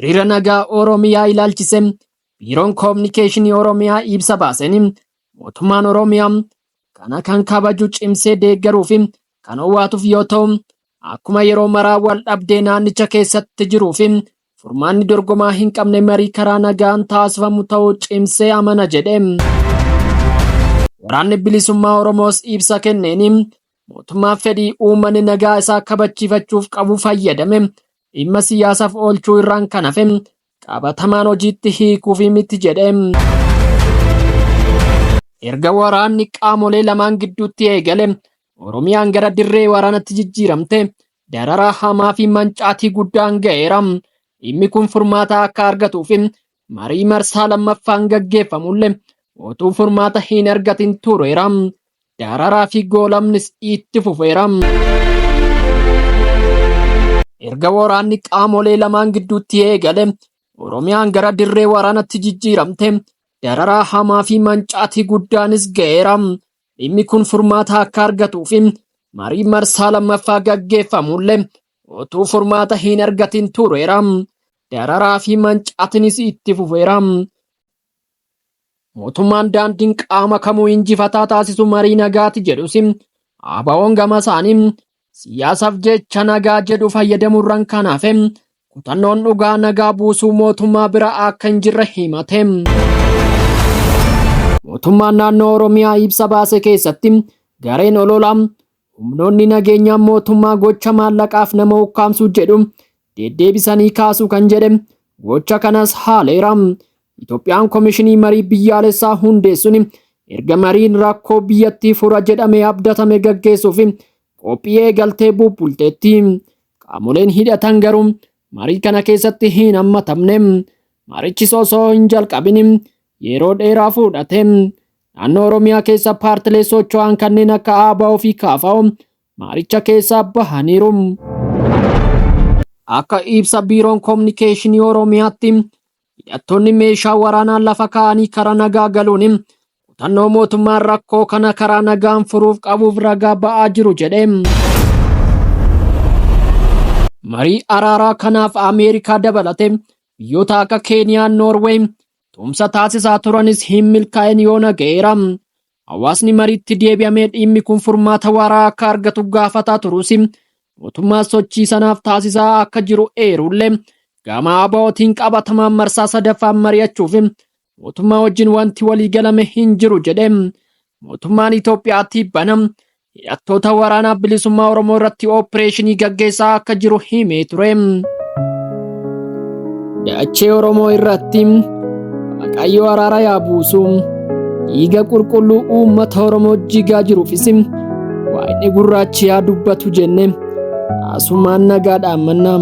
hiriira nagaa Oromiyaa ilaalchise biiroon koominikeeshinii Oromiyaa ibsa baaseen mootummaan Oromiyaa kana kan kabaju cimsee deeggaruu fi kan hawwaatuuf yoo ta'u akkuma yeroo maraa wal dhabdee naannicha keessatti jiruu fi furmaanni dorgomaa hin qabne marii karaa nagaan taasifamu ta'uu cimsee amana jedhe. Waraanni bilisummaa Oromoos ibsa kenneen mootummaan fedhii uummanni nagaa isaa kabachiifachuuf qabu fayyadame dhimma siyaasaaf oolchuu irraan kan hafe qabatamaan hojiitti hiikuuf miti jedhe. Erga waraanni qaamolee lamaan gidduutti eegale Oromiyaan gara dirree waraanatti jijjiiramte dararaa hamaa fi mancaatii guddaan ga'eera. Dhimmi kun furmaata akka argatuuf marii marsaa lammaffaan gaggeeffamullee otuu furmaata hin argatin tureera. Dararaa fi goolamnis itti fufeera. Erga waraanni qaamolee lamaan gidduutti eegale Oromiyaan gara dirree waraanatti jijjiiramte dararaa hamaa fi mancaatii guddaanis ga'eera. Dhimmi kun furmaata akka argatuuf marii marsaa lammaffaa gaggeeffamullee otuu furmaata hin argatin tureera. Dararaa fi mancaatiinis itti fufeera. Mootummaan daandiin qaama kamuu injifataa taasisu marii nagaati jedhus ABO'n gama isaanii siyaasaaf jecha nagaa jedhu fayyadamuurraan kan hafe kutannoon dhugaa nagaa buusuu mootummaa bira akka hin jirre himate. Mootummaan naannoo Oromiyaa ibsa baase keessatti gareen ololaa humnoonni nageenyaa mootummaa gocha maallaqaaf nama ukkaamsuu jedhu deddeebisanii kaasuu kan jedhe gocha kanas haaleera. Itoophiyaan komishinii marii biyyaalessaa hundeessuun erga mariin rakkoo biyyattii fura jedhamee abdatame gaggeessuuf qophii eegaltee bubbulteetti. Qaamoleen hidhatan garuu marii kana keessatti hin hammatamne. Marichis osoo hin jalqabin yeroo dheeraa fudhate. Naannoo Oromiyaa keessa paartilee socho'an kanneen akka ABO fi KFO maricha keessa bahaniiru. Akka ibsa biiroon koominikeeshinii Oromiyaatti hidhattoonni meeshaa waraanaa lafa kaa'anii karaa nagaa galuun kutannoo mootummaan rakkoo kana karaa nagaan furuuf qabuuf ragaa ba'aa jiru jedhe. Marii araaraa kanaaf Ameerikaa dabalate biyyoota akka Keeniyaa, Noorweey tumsa taasisaa turanis hin milkaa'in yoo naga'eera. Hawaasni mariitti deebi'amee dhimmi kun furmaata waaraa akka argatu gaafataa turus mootummaa sochii sanaaf taasisaa akka jiru eerullee gama ABO'tiin qabatamaan marsaa sadaffaan mari'achuuf mootummaa wajjin wanti walii galame hin jiru jedhe. Mootummaan Itoophiyaatti banam hidhattoota waraanaa bilisummaa Oromoo irratti oopereeshinii gaggeessaa akka jiru himee ture. Dachee Oromoo irratti Waaqayyo araara yaa buusu dhiiga qulqulluu uummata Oromoo jigaa jiruufis waa'ee gurraachi yaa dubbatu jenne asumaan nagaadhaan mannaa.